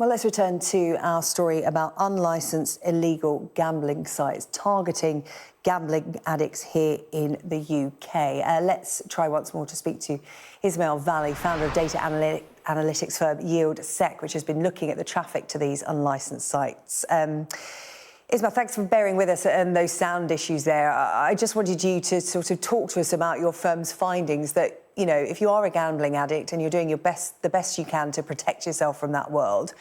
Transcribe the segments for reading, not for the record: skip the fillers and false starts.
Well, let's return to our story about unlicensed illegal gambling sites targeting gambling addicts here in the UK. Let's try once more to speak to Ismail Vali, founder of data analytics firm YieldSec, which has been looking at the traffic to these unlicensed sites. Ismail, thanks for bearing with us and those sound issues there. I just wanted you to sort of talk to us about your firm's findings that, you know, if you are a gambling addict and you're doing the best you can to protect yourself from that world,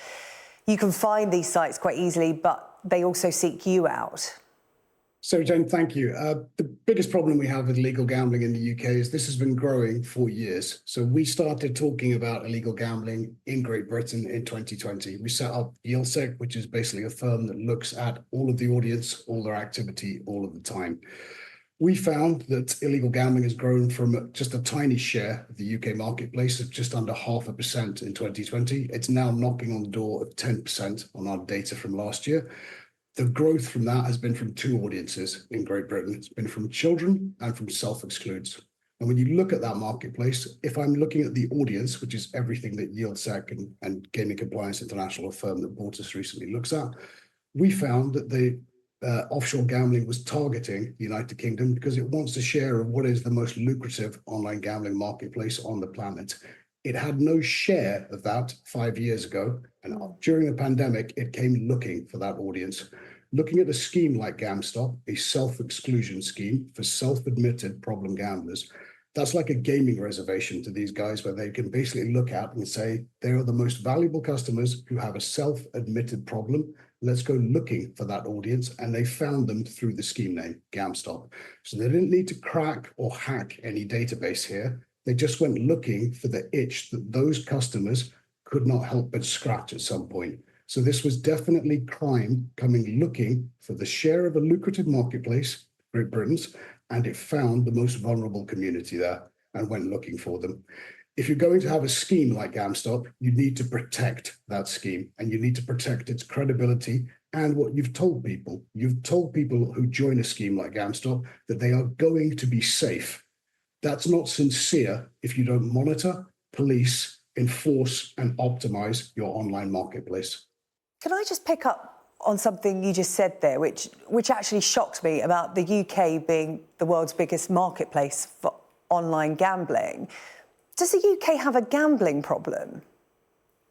you can find these sites quite easily, but they also seek you out. So, Jane, thank you. The biggest problem we have with illegal gambling in the UK is this has been growing for years. So we started talking about illegal gambling in Great Britain in 2020. We set up YieldSec, which is basically a firm that looks at all of the audience, all their activity, all of the time. We found that illegal gambling has grown from just a tiny share of the UK marketplace of just under 0.5% in 2020. It's now knocking on the door of 10% on our data from last year. The growth from that has been from two audiences in Great Britain. It's been from children and from self-excludes. And when you look at that marketplace, if I'm looking at the audience, which is everything that YieldSec and Gaming Compliance International, a firm that bought us recently, looks at, we found that the offshore gambling was targeting the United Kingdom because it wants a share of what is the most lucrative online gambling marketplace on the planet. It had no share of that 5 years ago, and during the pandemic, it came looking for that audience. Looking at a scheme like GamStop, a self-exclusion scheme for self-admitted problem gamblers, that's like a gaming reservation to these guys where they can basically look at and say, they are the most valuable customers who have a self-admitted problem. Let's go looking for that audience. And they found them through the scheme name, GamStop. So they didn't need to crack or hack any database here. They just went looking for the itch that those customers could not help but scratch at some point. So this was definitely crime coming looking for the share of a lucrative marketplace, Great Britain's, and it found the most vulnerable community there and went looking for them. If you're going to have a scheme like GamStop, you need to protect that scheme and you need to protect its credibility and what you've told people. You've told people who join a scheme like GamStop that they are going to be safe. That's not sincere if you don't monitor, police, enforce, and optimize your online marketplace. Can I just pick up on something you just said there, which actually shocked me about the UK being the world's biggest marketplace for online gambling? Does the UK have a gambling problem?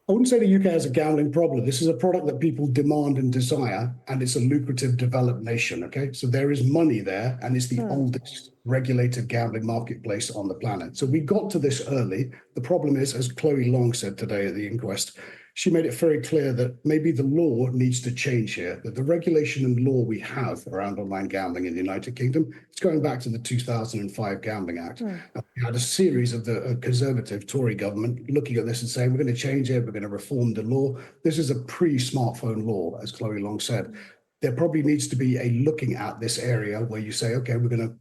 I wouldn't say the UK has a gambling problem. This is a product that people demand and desire, and it's a lucrative developed nation, okay? So there is money there, and it's the oldest regulated gambling marketplace on the planet. So we got to this early. The problem is, as Chloe Long said today at the inquest, she made it very clear that maybe the law needs to change here, that the regulation and law we have around online gambling in the United Kingdom, it's going back to the 2005 Gambling Act. And we had a series of the conservative Tory government looking at this and saying, we're going to change it, we're going to reform the law. This is a pre-smartphone law, as Chloe Long said. There probably needs to be a looking at this area where you say, okay, we're going to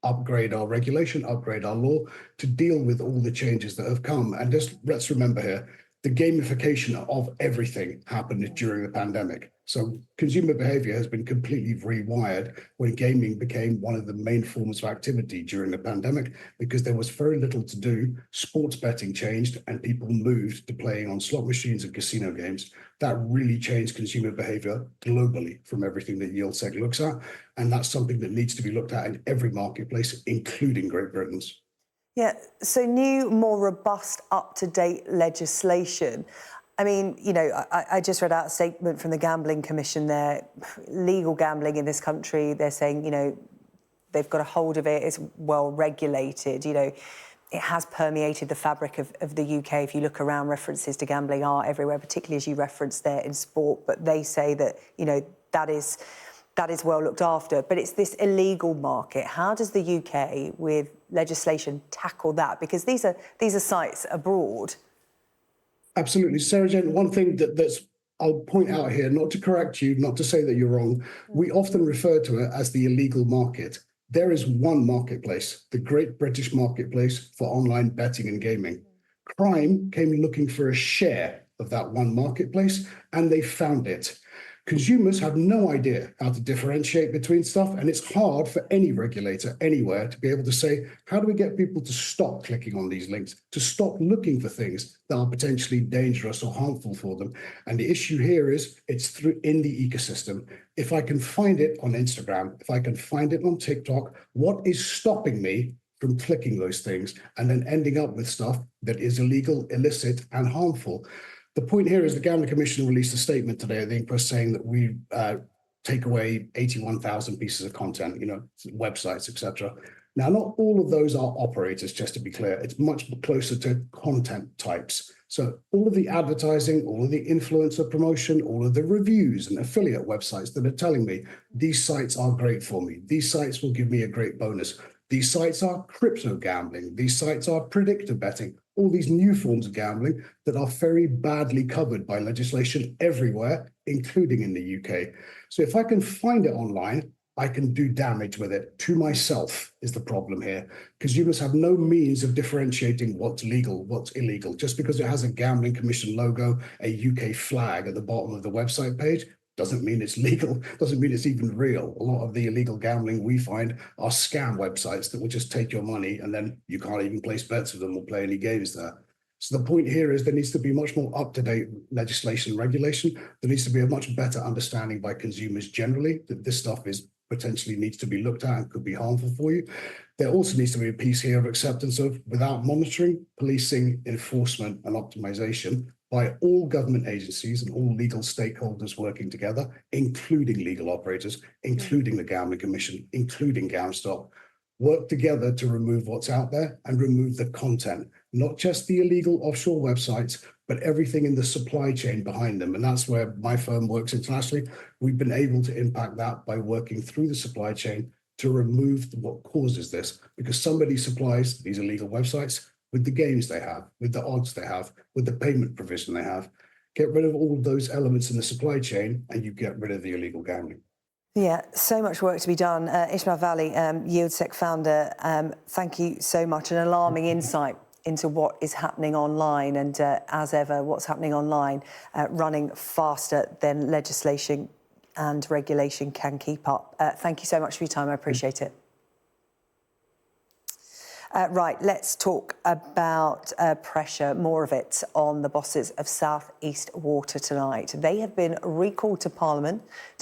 upgrade our regulation, upgrade our law to deal with all the changes that have come. And just let's remember here, the gamification of everything happened during the pandemic. So consumer behavior has been completely rewired when gaming became one of the main forms of activity during the pandemic because there was very little to do. Sports betting changed and people moved to playing on slot machines and casino games. That really changed consumer behavior globally from everything that YieldSec looks at. And that's something that needs to be looked at in every marketplace, including Great Britain's. Yeah, so new, more robust, up-to-date legislation. I mean, you know, I just read out a statement from the Gambling Commission there. Legal gambling in this country, they're saying, you know, they've got a hold of it, it's well regulated, you know. It has permeated the fabric of the UK. If you look around, references to gambling are everywhere, particularly as you referenced there in sport. But they say that, you know, that is well looked after. But it's this illegal market. How does the UK, with legislation, tackle that? Because these are sites abroad. Absolutely. Sarah Jane, one thing that's I'll point out here, not to correct you, not to say that you're wrong, we often refer to it as the illegal market. There is one marketplace, the Great British Marketplace for online betting and gaming. Crime came looking for a share of that one marketplace, and they found it. Consumers have no idea how to differentiate between stuff, and it's hard for any regulator anywhere to be able to say, how do we get people to stop clicking on these links, to stop looking for things that are potentially dangerous or harmful for them? And the issue here is it's through in the ecosystem. If I can find it on Instagram, if I can find it on TikTok, what is stopping me from clicking those things and then ending up with stuff that is illegal, illicit, and harmful? The point here is the Gambling Commission released a statement today, I think, for saying that we take away 81,000 pieces of content, websites, etc. Now, not all of those are operators, just to be clear. It's much closer to content types. So all of the advertising, all of the influencer promotion, all of the reviews and affiliate websites that are telling me these sites are great for me. These sites will give me a great bonus. These sites are crypto gambling. These sites are predictor betting. All these new forms of gambling that are very badly covered by legislation everywhere, including in the UK. So if I can find it online, I can do damage with it to myself is the problem here. Consumers have no means of differentiating what's legal, what's illegal. Just because it has a Gambling Commission logo, a UK flag at the bottom of the website page, doesn't mean it's legal, doesn't mean it's even real. A lot of the illegal gambling we find are scam websites that will just take your money and then you can't even place bets with them or play any games there. So the point here is there needs to be much more up-to-date legislation and regulation. There needs to be a much better understanding by consumers generally that this stuff is potentially needs to be looked at and could be harmful for you. There also needs to be a piece here of acceptance of without monitoring, policing, enforcement and optimization by all government agencies and all legal stakeholders working together, including legal operators, including the Gambling Commission, including GamStop, work together to remove what's out there and remove the content, not just the illegal offshore websites, but everything in the supply chain behind them. And that's where my firm works internationally. We've been able to impact that by working through the supply chain to remove what causes this, because somebody supplies these illegal websites with the games they have, with the odds they have, with the payment provision they have. Get rid of all of those elements in the supply chain and you get rid of the illegal gambling. Yeah, so much work to be done. Ismail Vali, YieldSec founder, thank you so much. An alarming insight into what is happening online and, as ever, what's happening online running faster than legislation and regulation can keep up. Thank you so much for your time. I appreciate it. Right, let's talk about pressure, more of it, on the bosses of South East Water tonight. They have been recalled to Parliament to